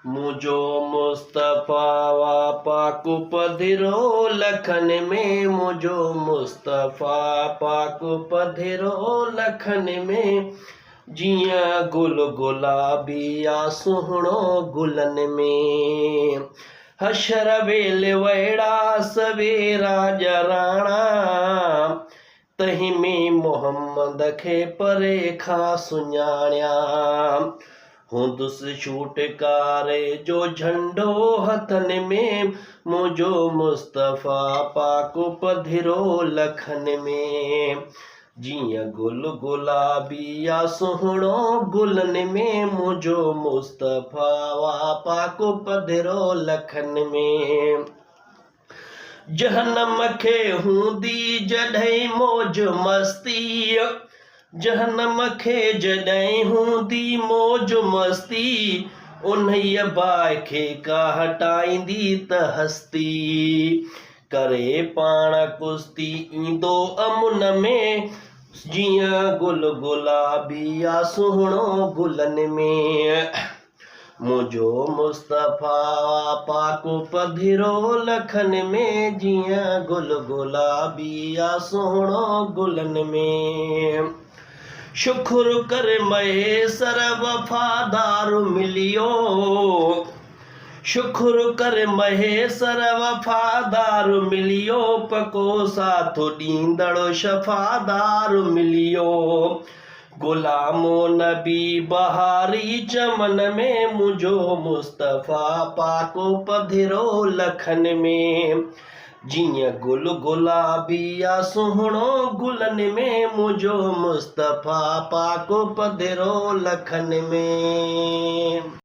मुझो मुस्तफ़ा वा पाक पधिरो लखन में। मुझो मुस्तफ़ा पाक पधिरो लखन में। जियां गुल गुलाबी आ सुहणो गुलन में। हशर वेल वड़ा सवेरा जराणा। तही में मोहम्मद खे परे खां सुञाणिया। हुंदुस छूटकारे जो झंडो हथन में। मुझो मुस्तफ़ा पाक पधिरो लखन में। जियां गुल गुलाबी आ सुहणो गुलन में। मुझो मुस्तफ़ा वा पाक पधिरो लखन में। जहन्नम खे हूंदी जॾहिं मौज मस्ती। जहन्नम खे जॾहिं हूंदी मौज मस्ती। उन्हीअ बाहि खे का हटाईंदी त हस्ती। करे पाण कुश्ती ईंदो अमुन में। जियां गुल गुलाबी आ सुहणो गुलन में। मुझो मुस्तफ़ा पाक पधिरो लखन में। जियां गुल गुलाबी आ सुहणो गुलन में। शुक्र कर महेसर वफ़ादार मिलियो। शुक्र कर महेसर वफ़ादार मिलियो। पको साथ ॾींदड़ शफ़ादार मिलियो। गुलामो नबी बहारी चमन में। मुझो मुस्तफ़ा पाक पधिरो लखन में। जियां गुल गुलाबी आ सुहणो गुलन में। मुझो मुस्तफ़ा पाक पधिरो लखन में।